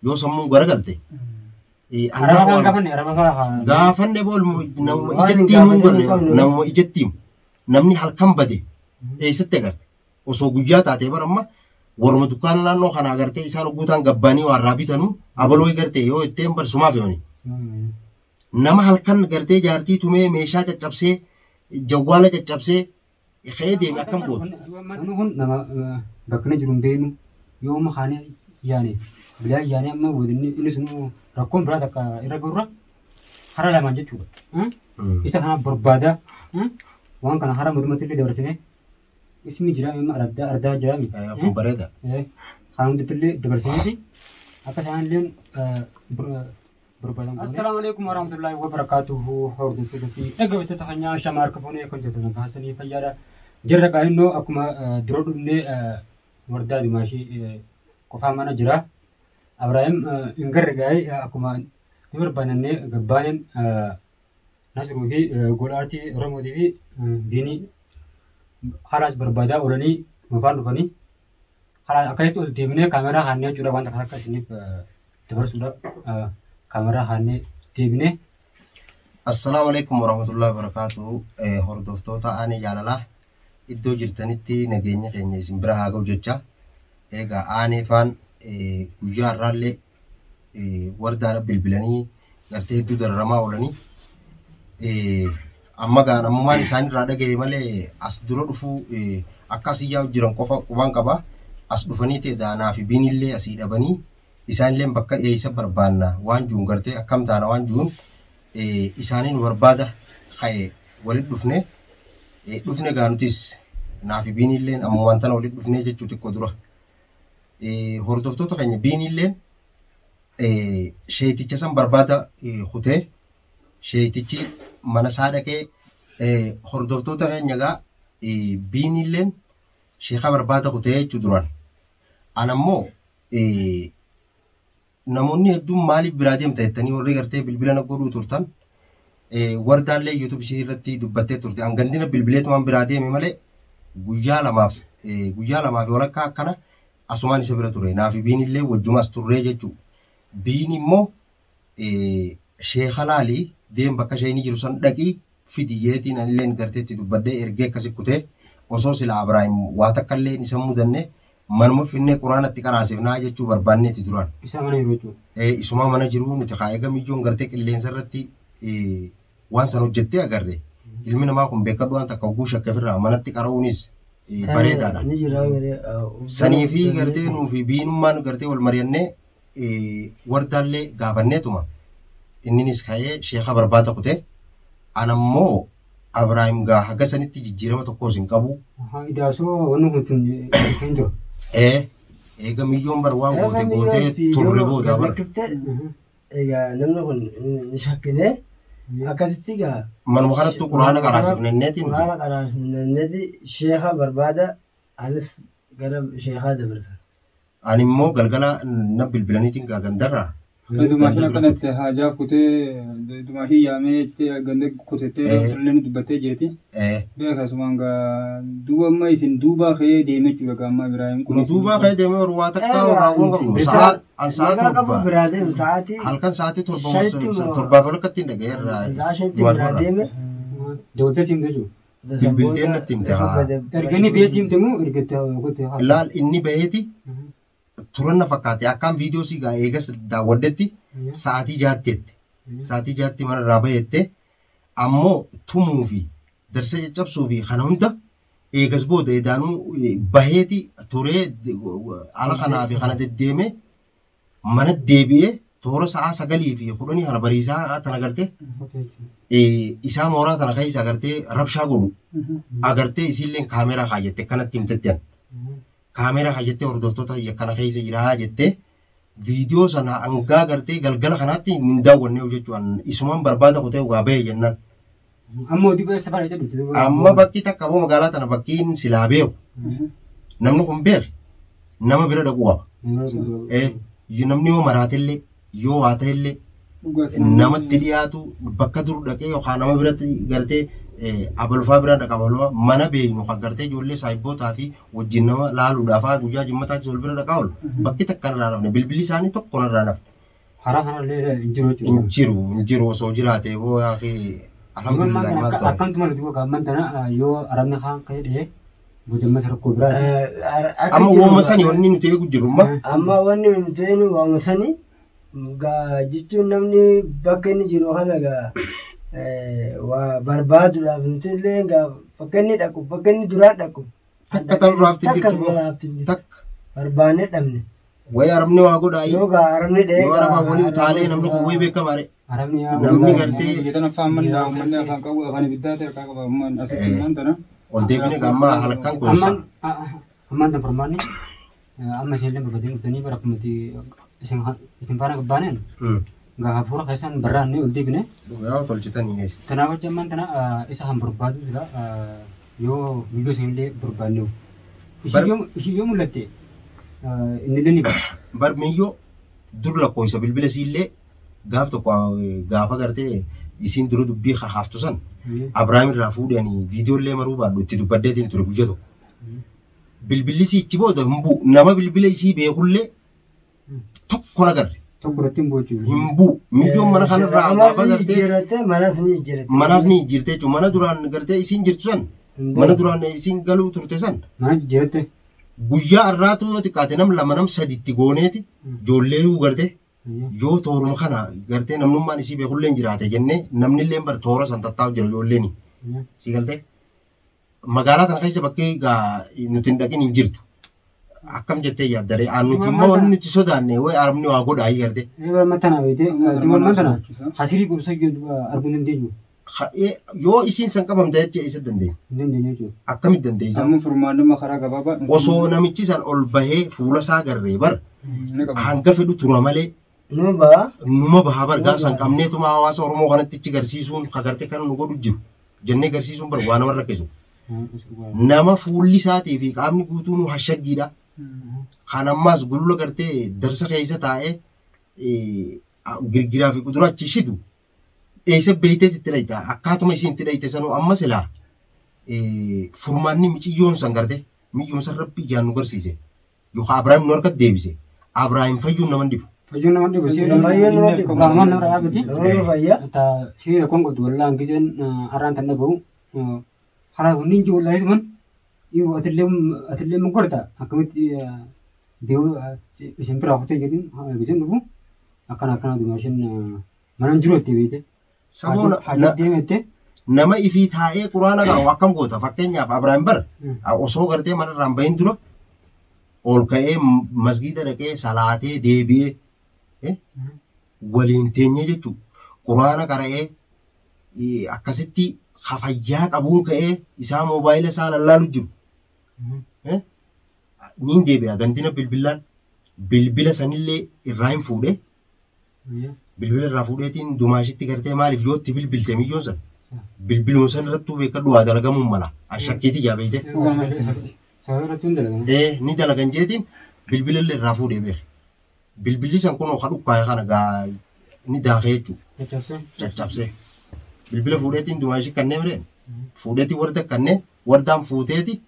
yoo sammuun garagalte gaafanne bool nama ijattiim namni halkan bade eessatti agarte osoo guyyaa taatee baramma warma dukkaana naannoo kana agartee isaan guutaan gabbaanii waan raabitanu abaloo gartee yoo itteen barsumaaf yooni nama halkan gartee jaartii tumee meeshaa caccabsee jawwaala caccabsee khee deeme akkam gootu kun nama bakkana jiru hin beeknu yoo makaanii yaane bilaa yaane amma wadinni innis rakkoon biraa takka irra gurra hara lamaan jechuudha isa kana barbaada waan kana hara mootummaatti illee dabarsine ismi jira amma ardaa jira kun bareeda kan hundatti illee dabarsineeti akka isaan illee بربادم السلام عليكم ورحمة الله وبركاته حورد في أجمع تتخنيا شمار كفوني كنت تتنقى حسني فجارة جرّك إنه أكما درود من ورداد ماشي كفامنا جرا أبراهيم إنكر جاي أكما نمر بنانة جبانين ناس روحي قولارتي رمودي في ديني خلاص بربادا وراني مفان فني خلاص أكيد تقول كاميرا هانيا جرا وانت خلاص كسيني تبرسودا كاميرا هاني تبني السلام عليكم ورحمة الله وبركاته هردوفتوتا أنا جالله إدو جرتنيتي نجيني خيني سمبرها جوجتشا إيجا أنا فان وجار رالي وردار بالبلاني قرتي إدو درما ولاني أما كان أمما لساني رادا جاي ماله أصدرو رفو أكاسيا وجران كوفا كوان كبا أصدفني تدا أنا في بيني اللي أسيد أبني isaan illee bakka eessa barbaanna waan juun gartee akkam taana waan juun isaaniin barbaada haye walitti dhufne gaanutis naafi biin illee amma wantana walitti dhufne jechuu xiqqoo dura hordoftoota keenya biin illee sheeticha san barbaada kutee sheetichi mana isaa dhaqee hordoftoota keenya gaa biin illee sheeka barbaada kutee jechuu duraan anammoo namoonni hedduun maaliif biraa deemta jettanii warri gartee bilbila na godhuu turtan wardaallee yuutuub ishee irratti dubbattee turte hangandina bilbileetumaan biraa deeme malee guyyaa lamaaf walakkaa akkana asumaan isa bira ture naafi biin illee wajjumas turree jechuu biin immoo sheeka laalii deem bakka isheen jiru san dhaqii fidiyyeetiin anilleen garteetti dubbadhee ergee akkasi kutee osoo sila Abrahaam waa takka illee isa mudanne manuma finne quraanatti qaraasifnaa jechuu barbaanneeti duraan. Isa mana jiru jechuudha. Isuma mana jiru nuti kaayega mijoon gartee qilleensa irratti waan san hojjettee agarre. Ilmi namaa kun beekadhu waan takka oguu shakkafirraa manatti qara'uunis bareedaadha. Sanii fi gartee nuufi biinummaan gartee wal mari'annee wardaallee gaafanneetuma. Inninis ka'ee sheeka barbaada kutee anammoo Abrahaam gaa haga sanitti jijjiirama tokkos hin qabu. Idaasoo wanni kun hin jiru. Eega milyoon bar waan gootee turre booda bar. Egaa namni kun ni shakkilee akkasitti gaa. Manuma kanattuu quraana qaraasifnenneeti. Quraana qaraasifnenneeti sheeka barbaada anis gara sheekaa dabarsa. Ani immoo galgala na bilbilaniitiin gaa gandarraa. Dumaashina kanatti haajaaf kutee dumaashii yaamee ganda kutettee illee dubbattee jeeti. Akkasumaan duuba amma isin duubaa ka'ee deemee jechuudha gamma Ibraahim kun. Duubaa ka'ee deemee waa takka raawwan qabnu. Halkan sa'aatii torbaaf walakkaatti hin dhaga'eerra. Dawwatee siimte jechuudha. Bilbilteen natti himte haa. Erganii biyya siimte moo ergattee haa? Ilaal inni baheeti. Turanna fakkaate akkaan viidiyoo si gaa eegas daawwaddetti sa'aatii jaatteetti. Sa'aatii jaatti mana irraa baheette ammoo tumuu fi darsa caccabsuu fi kana hunda eegas booda edaanuu baheeti turee ala kanaa fi kana deddeeme mana deebi'ee toora sa'a 9 fi 10 kana bariisaa tana agartee isaa mooraa tana keessa agartee rabshaa godhu agartee isiillee kaameeraa kaayyette kanatti himtetteen. Kaameeraa kaayyette hordoftoota kana keessa jiraa jettee viidiyoo sana hangaa gartee galgala kanaatti hin daawwanne jechuudha. Isumaan barbaada kutee waa bahee jennaan. Amma bakki takka boo magaalaa tana bakkiin silaa beeku. Namni kun beeku nama bira dhaqu qaba. Namni yoo maraatellee yoo waa ta'ellee namatti dhiyaatu bakka dur dhaqee yookaan nama biratti gartee abalfaa biraan dhaqabaloo mana beeknu kan gartee ijoollee saayibbootaa fi wajjin nama laaluudhaaf guyyaa jimmataatti wal bira dhaqaa oolu bakki takka irraa nafne bilbilli isaanii tokko irraa nafne. Karaa kanallee hin jiru. Hin jiru osoo jiraatee boo yaaqee alhamdulillah. Akkanuma nuti gogaa amantana yoo arabni kaan ka'ee dhihee guutummaa rakkoo biraa. Amma wooma sanii wanni nuti eegu jirummaa. Amma wanni nuti eegu wooma sanii jechuun namni bakka inni jiru kana waa barbaaduudhaaf nuti illee bakka inni dhaqu bakka inni duraa dhaqu. Takka ta'uudhaaf jirtu takka. Barbaanee dhabne. Wayi arabni waa godhaa yoo arabni dhee yoo arabaa walii utaalee namni kun wayii beekamaa dha. Namni gartee Jetan afaan manni afaan qabu afaan ibiddaa ta'e akka qabu ammaan asitti immoo tana. ol deebine gammaa halkan gosa. Ammaan dabarmaanni amma isheenillee barbaadeen dhuftanii bara akkumatti isin faana gabbaaneen gaafa fuula keessaan barraannee ol deebine. Yaa tolchitanii geessi. Kanaaf jecha ammaan tana isa kan barbaadu jira yoo viidiyoo isheenillee barbaanneewu. Ishii yoo mul'atte inni illee ni bara. Barmiyyoo dur lakkoofsa bilbila isiillee gaaf tokko gaafa gartee isiin dura dubbii haaftu san Abrahaam irraa fuudhanii viidiyoollee maruu baadhu itti dubbaddeetiin ture guyyaa tokko. Bilbilli isiichi booda hin bu'u nama bilbila isii beekullee tokko nagarre. Tokko irratti hin bu'u. Hin bu'u miidiyaan mana kanarraa gaafa gartee manas ni jirte jechuudha mana duraan gartee isiin jirtu san mana duraan isiin galuu turte san. Mana jijjiiratte. Guyyaa irraatu yoo xiqqaate nam lama nam sadiitti gooneeti ijoollee garte yoo tooruma kana gartee namnummaan isii beekullee jiraate jennee namni illee bar toora san tattaa'u jira ijoolleen si galte magaalaa kana keessa bakkee nuti hin dhaqin hin jirtu akkam jettee yaaddaree nuti immoo wanni nuti sodaanne wayi arabni waa godhaa garte. Matana beekte duwwaan matana hasirii gosa arguu dandeenyu. Yoo isiin san qabamte jecha isa dandeenya. Dandeenya jechuudha. Akkamitti dandeenya? Amma furmaanuma karaa gabaabaa. Osoo namichi san ol bahee fuula isaa garree bar hanga fedhu tura malee. Numa bahaa bar gaafa san qabneetuma hawaasa Oromoo kanatti ichi garsiisuun kagarte kan nu godhu jiru jennee garsiisuun bar waa nama rakkisu. Nama fuulli isaatii fi qaamni guutuun hashaggiidha. Kan ammaas gulula gartee darsa keessa taa'ee girgiraa fi kuduraa achi shidu. Eessa beeyteet itti dhayita akkaatuma isiin itti dhayite sanuu amma silaa furmaanni miciyyoon san garte miciyyoon san rabbi ijaan nu garsiise yookaan Abrahaam nu harkatti deebise Abrahaam fayyuun nama dhibu. Fayyuun nama dhibu gaamaan nama dhaabati sibiila kun godhu wallaan giseen har'aan tan dhaga'u karaa hundiin jiru wallaahi tuman yeroo atillee mugorta akkamitti deewu isin biraa kutee jedhin giseen dhufu akkana dumaashin manan jiru itti beekte. Nama ifii taa'ee quraana qabu akkam goota fakkeenyaaf Abrahaam bara osoo gartee manarraan bahin dura ol ka'ee masgiida dhaqee salaatee deebi'ee waliin teenye jechuudha. Quraana qara'ee akkasitti hafayyaa qabuun ka'ee isaa moobaayila isaa lallaalu jiru. Niin deebi'a gantina bilbila sanillee irraa hin fuudhee. Bilbila irraa fuudheetiin dumaashitti gartee maaliif yoo itti bilbilte miyyoon san bilbiluma san irrattuu beekadhu waa dalagamuun mala ashakkiiti jaabeeyte. Ni dalagan jeetiin bilbila illee irraa fuudhee beeke. Bilbilli san kun oka dhukkaa'e kana ni daakee jechuudha. Caccabsee. Bilbila fuudheetiin dumaashii kanneen bireen fuudheetiin warda kanneen wardaan fuuteeti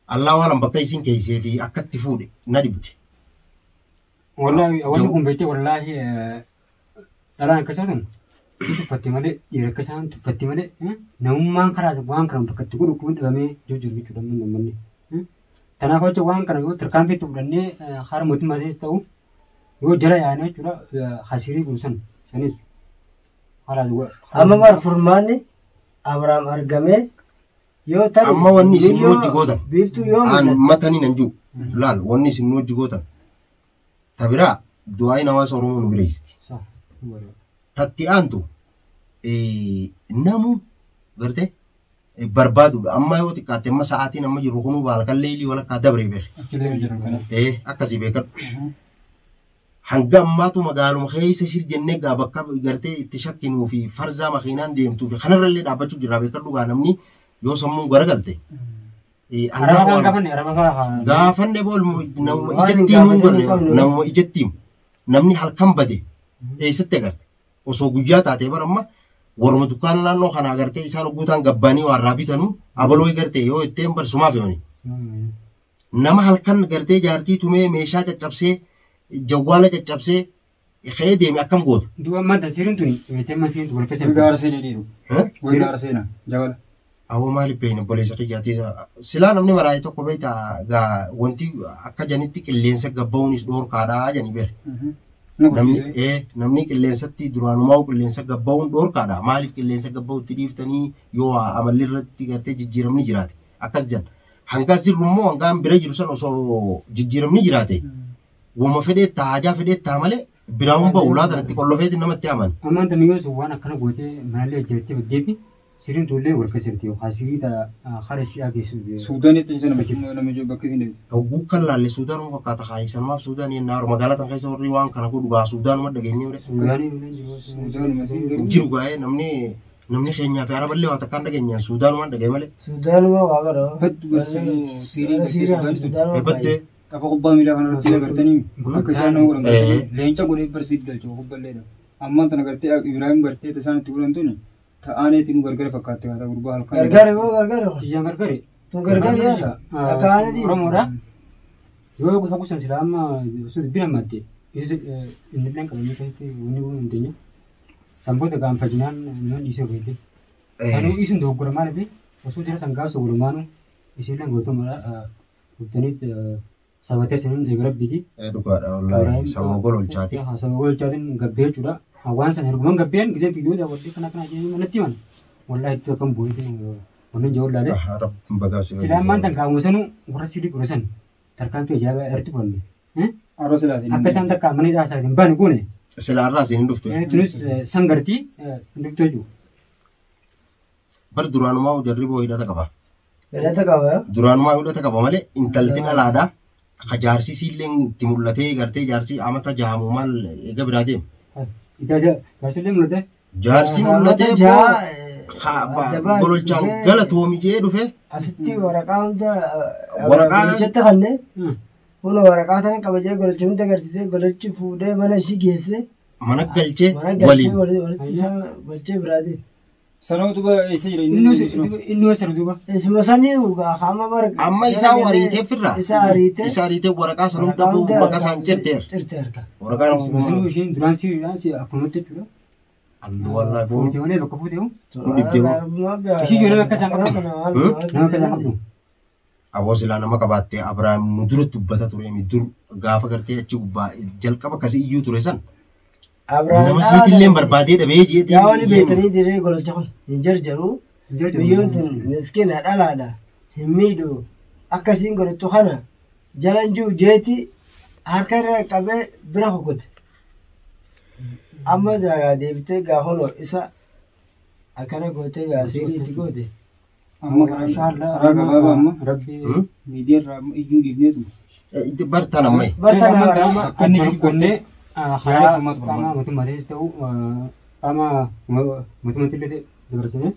allaa waan bakka isiin keeysee fi akkatti fuudhe na dhibde. Wallahi wanni kun beekte wallahi dhalaan akka isaatan tuffatte malee dhiira akka isaan tuffatte malee namummaan karaa waan kana bakkatti godhu kun dhabamee jiru jechuudha namni. Kanaaf jecha waan kana yoo tarkaanfii fudhannee haala mootummaatis ta'u yoo jala yaa'anii jechuudha hasirii buusan sanis amma maal furmaanni Abrahaam argamee yoo ta'u amma wanni isin nu hojii gootan biiftuu yoo matanii nan jiru laal wanni isin nu hojii gootan tabiraa du'aayin hawaasa Oromoo nu bira jirti. Tatti aantu namu gartee barbaadudha amma yoo xiqqaatte amma sa'aatiin amma jiru kunuu baalkallee ilii walakkaa dabree beeke. Akkasii beekadhu. Hanga ammaatu magaaluma keessa jennee gaa bakka gartee itti shakkinuu fi farzaa makiinaan deemtuu fi kanarrallee dhaabbachuu jira beekadhu gaa namni yoo sammuun garagalte. Gaafanne bool nama ijattiimu namni halkan bade eessatti agarte osoo guyyaa taatee baramma warma dukkaana naannoo kana agartee isaan guutaan gabbanii waan raabitanu abaloo gartee yoo ittiin barsumaaf himani. Nama halkan gartee jaartii tumee meeshaa caccabsee jawwaala caccabsee ka'ee deeme akkam goota. Du'a madda sirriin tuni teemma sirriin wal keessa. Gaara seenaa dhiiru. Gaara seenaa jabala. Awwa maaliif beekna boleessa qiyyaatee silaa namni maraayee tokko beektaa gaa wanti akka janitti qilleensa gabba'uunis dhoorkaadhaa janii beera. Namni qilleensatti duraanumaa qilleensa gabba'uun dhoorkaadha. Maaliif qilleensa gabba'uutti dhiiftanii yoo amalli irratti gartee jijjiiramni jiraate akkas jedhan. Hangas jirrummoo hangaan bira jiru san osoo jijjiiramni jiraate wama fedheettaa haajaa fedheettaa malee biraawun ba'u laatanatti qollofeeti namatti aman. Ammaan tamiyyoos waan akkana gootee manallee ejjettee baddeefi sirriin tuullee wal keessatti yookaan sirriita hara ishee geessu. Suudaanitti isa nama jiru bakka isin deemte. Oguu kan laalle Suudaan fakkaata haayisan maaf Suudaan yennaa magaalaa tan keessa warri waan kana godhu gaa Suudaanuma dhageenye. Jiru gaa'ee namni keenyaa fi araballee waan takkaan dhageenyaan Suudaanumaan dhagee malee. Suudaanuma waa gara. Baddee. Tapha kubbaa miilaa kana irratti agartanii akka isaan nama godhan leenca godhee barsiisu galchuu kubballeedha. Ammaan tana gartee Ibrahim gartee isaan itti godhan tuni ta'aaneetiin nu gargara fakkaatte haa ta'u gurbaa halkan. Gargare moo gargare? Tiyyaan gargare. Tun gargare yaa. Akaanati. Oromoodha. Yoo gosa kusan sila amma osoo dubbina maddee inni dhaan qabanii keessatti wanni kun hin teenye. Sanboota gaanfajinaan nama dhiisee beekte. Kanuu isin dogoggora maaliif osoo jira sangaa osoo gurmaanu isin dhaan gootummaadha. Guddanitti sabatee sinin deegara biti. Dhugaadha wallaahi sababa gololchaati. Sababa gololchaatiin gabbee jechuudha. Hawaan sana erguman gabbeen gisee fiidoo daawwattee kana jedhanii manatti himan. Wallaahi itti akkam bu'eeti wannan jawwan laalee. Sidaan maanta kaawwasanuu warra sidii godhasan tarkaanfii ajaa'ibaa irratti furanne. Akka isaan takka mana hidhaa isaatiin baane goone. Silaarraa isin hin dhufte. Tunis sangartii hin dhufte jechuudha. Bar duraanumaa jarriboo hidhata qaba. Hidhata qaba. Duraanumaa hidhata qaba malee intalti dhalaadhaa. Akka jaarsi siillee itti mul'atee gartee jaarsi amata jahamu maal eega biraa deemu. Jaarsillee mul'ate. Jaarsi mul'atee gololchaan galatoomijee dhufe. Asitti waraqaa hunda gololchatti kanneen kun waraqaa sana qabajee gololchi hunda agarsiisee gololchi fuudhee mana ishii geesse. Mana galchee waliin. Walitti isaan galchee biraati. Sanootu isa jira inni wasan duuba. Isuma sanii hama marga. Amma isaa wariitee firra. Isa ariitee waraqaa sana hunda bakka isaan cirteera. Cirteera. Waraqaa Sanuu ishiin duraan si akkumatti jechuudha. Allu wallaahi foon. Fuutee malee bakka fuutee hoo. Ishii nama akka isaan qabdu. Nama akka isaan qabdu. Aboo silaa nama qabaattee Abiraam nu duratti dubbata ture dur gaafa gartee achi gubbaa jalqaba akkasii iyyuu ture san. Nama siitillee barbaadee dhabee jeetii. Yaa wani beekanii diree gololcha kun hin jarjaru. Biyyoon tun miskiina dhalaadha. Hin miidhu. Akkasiin godhattu kana jalan jiru jeeti harka irra qabee bira hokkote. Amma deebitee gaafa isa akkana gootee gaasiiriitti goote. amma karaa gabaabaa amma rabbi miidiyaa irraa iyyuu dhiibneetu. Bartaan ammee. Akka inni qonnee haala qaama mootummaatis ta'u qaama mootummaatti dabarsine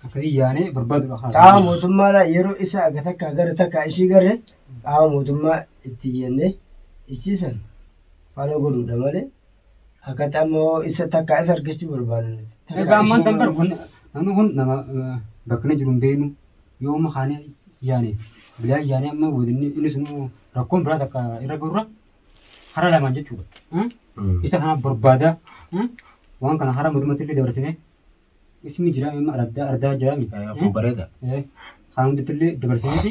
akkasii yaanee barbaadudha. Qaama mootummaadha yeroo isa aga takka gara takka ishii garre qaama mootummaa itti jennee ichiisan faana godhuudha malee akkatti ammoo isa takka isa argachuu barbaadan. Egaa ammaan tan bar namni kun nama bakkana jiru hin beeknu yoo makaanii yaane bilaa yaane amma inni sun rakkoon biraa takka irra gurra hara lamaan jechuudha. Isa kana barbaada waan kana hara mootummaatti illee dabarsine ismi jira amma ardaa jira mi. Bareeda. Kan hundatti illee dabarsineeti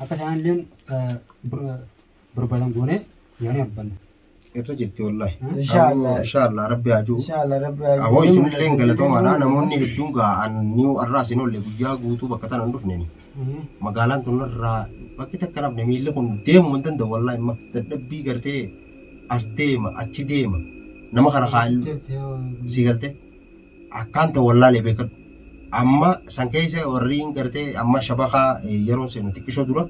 akka isaan illee barbaadan goone yaane abbanna. Irra jirti wallahi. Inshallah rabbi haajuu. Awoo isin illee galatoomaadha namoonni hedduun ga'an ni arraa isin ollee guyyaa guutuu bakka tanaan dhufneni. Magaalaan tun irraa bakki takka nafne miilli kun deemuu hin danda'u wallahi dadhabbii gartee as deema achi deema nama kana haal si galte akkaan ta'u wallaalee beekadhu. Amma san keessa warriin gartee amma shabakaa yeroon seenu xiqqishoo dura.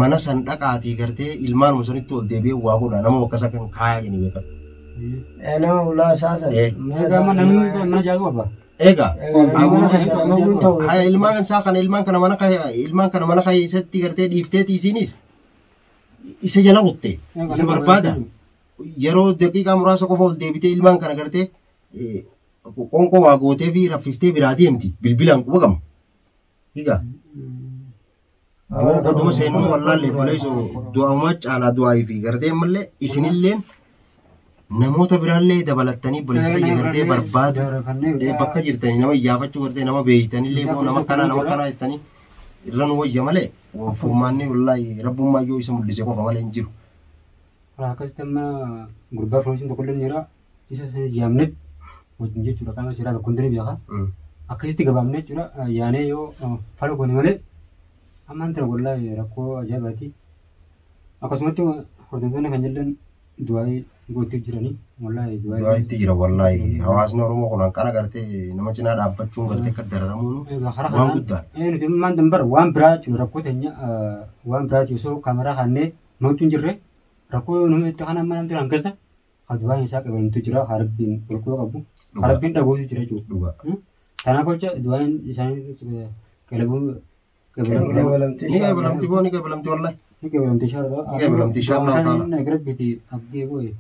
Mana san dhaqaatii gartee ilmaan sanitti ol deebi'ee waa godha nama akkasa kan kaayaa jenni beekadhu. Nama ulaa saasan. Egaa mana jaaluu qaba. Egaa ilmaan isaa kana ilmaan kana mana keessatti gartee dhiifteeti isiinis isa jala kutte isa barbaada yeroo daqiiqaa muraasa qofa ol deebitee ilmaan kana gartee qoonqoo waa gootee fi raffiftee biraa deemti bilbilaan quba qabu. Hiikaa. Oduma seenuu wallaallee buleessu du'auma caalaa du'aa fi gartee mallee isinilleen namoota biraallee dabalattanii buleessa gartee barbaadu bakka jirtanii nama iyyaafachuu gartee nama beeytanillee nama kana jettanii irra nu wayya malee furmaanni wallaahi rabbummaa yoo isa mul'ise qofa malee hin jiru. Akkasitti amma gurbaa firoomsiin tokko illee jira isa yaamne wajjin jechuudha qaama seeraa tokko hin beeka. Akkasitti gabaabne jechuudha yaanee yoo fala goone malee ammaan tana wallaahi rakkoo ajaa'ibaati. Akkasumatti hordoftoonni kan jedhan du'aa'ii gootii jiranii wallaahi du'aa'iitti jira wallaahi hawaasni Oromoo kun hanqara gartee nama cinaa dhaabbachuun gartee akka dararamuun waan guddaa. Nuti ammaan dambar waan biraa jechuudha rakkoo teenya waan biraati osoo kaameraa haannee mootu hin jirre rakkoo nama itti kan amma namti hangasa du'aan isaa qabantu jira harabbiin qulqulluu qabu harabbiin dhabuutu jira jechuudha. Kanaaf jecha du'aan isaanii qalabuun Gabalamti booni gabalamti wallahi. Gabalamti shaarra. Gabalamti shaarra taala. Nagrabiti abdii boye.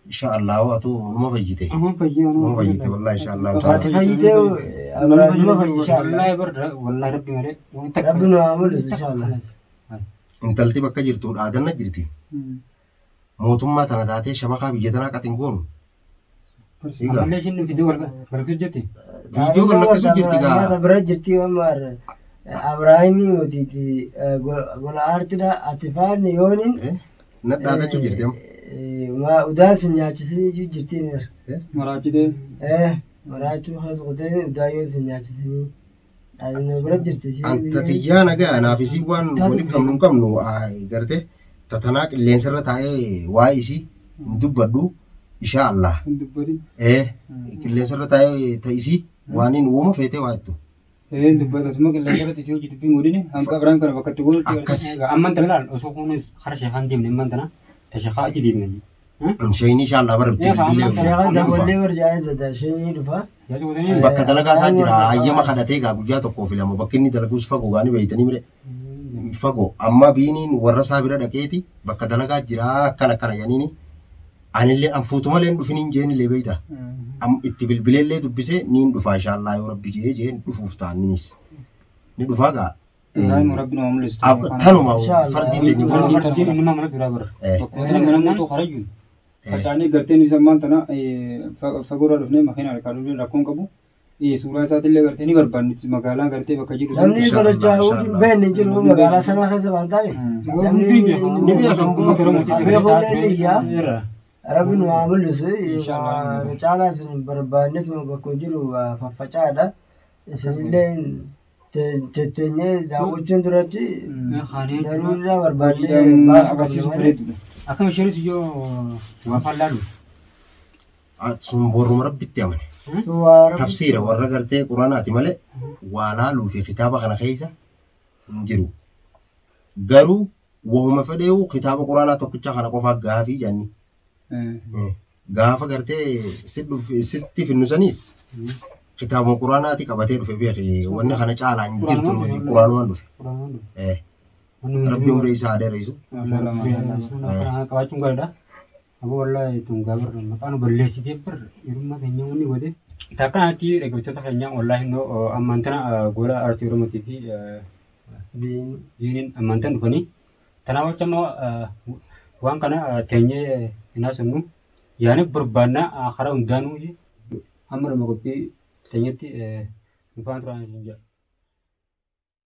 Inshallah waatu numa fayyite. Numa fayyite wallahi inshallah. Waati fayyite numa fayyite. Wallahi barra wallahi rabbi mare. Rabbi nu amul inshallah. Intalti bakka jirtu dhaadanna jirti. Mootummaa tana taatee shabakaa biyya tanaa qaxin goonu. Ammallee ishiin viidiyoo galakkisu jirti. Viidiyoo galakkisu jirti gaa. Bira jirti wammaar. Abrahaimii mootiiti gola aartidha ati faanni yoonin nadhaadachuu jirti udaas nyaachisanii jirtiin maraachitee maraachuu haas qotee udaa yoo isin nyaachisanii dhaadannoo bira jirti tatiyyaa nagaa naafisii waan waliin qabnu qabnu gartee tatanaa qilleensarra taa'ee waa isii hin dubbadhu insha Allah qilleensarra taa'ee ta'isii waaniin uuma feetee waa jettu. Dubbatasuma qilleensarratti isii hojii dubbii godhine hanga biraan kana bakka itti godhutti akkasi. Amman tana laal osoo kunis hara sheekaan deemne amman tana tashakaa achi deemne. Shayini insha Allah barabti. Daballee barjaa'ee shayini dhufa. Bakka dalagaa isaa jira hayyama kadhatee gaa guyyaa tokkoo filama bakki inni dalaguus fagoo gaanii beeytanii mire. Fagoo amma biiniin warra isaa bira dhaqeeti bakka dalagaa jira akkana janiini. Anillee anfuutuma leen dhufiniin jeenillee beeyta. Itti bilbileellee dubbisee niin dhufaa inshallah yoo rabbi jeen dhufuuf ta'aninis. Ni dhufaa gaa. Rabbi nama mul'istu. Tanuma fardii Fardiin nama mana biraa bara. Namni harayyuu. Facaanii garteen isa ammaan tana fagoorraa dhufnee makiina harkaa dhufnee rakkoon qabu. Suuraa isaatillee gartee ni barbaannutti magaalaa gartee bakka jiru. Namni godhachaa beekni hin jiru magaalaa sanaa keessa waan ta'eef. Namni beekamuu iyyaa. Rabbi nu haa mul'isu caalaa isin barbaannetu bakka jiru faffacaadha. Isinillee tetteenyee daawwachuun duratti daruuraa barbaannee agarsiisu bareedudha. Akkam isheenis iyyoo waa fallaalu. Sun borruma rabbitti amane. Tafsiira warra gartee quraanaati malee waa laaluu fi kitaaba kana keessa hin jiru. Garuu wahuma fedheewu kitaaba quraanaa tokkicha kana qofaa gaafii jenni. Gaafa gartee sitti finnusaniis kitaabuma quraanaati qabatee dhufe beekee wanni kana caalaa hin jirtu quraanumaan dhufe. Rabbi umrii isaa adeereessu. Qabaachuun gaariidha. Aboo wallahi tun gaabarra maqaan balleessitee bir yerummaa keenya wanni godhe. Takkanatti dhaggeeffattoota keenya wallahi innoo ammaan tana gola aartii Oromootii fi diiniin ammaan tana dhufanii. Tanaaf jecha immoo waan kana teenyee hin haasofnu yaani barbaannaa karaa hundaanuu amma nama qophii teenyetti dhufaan turaan hin jira.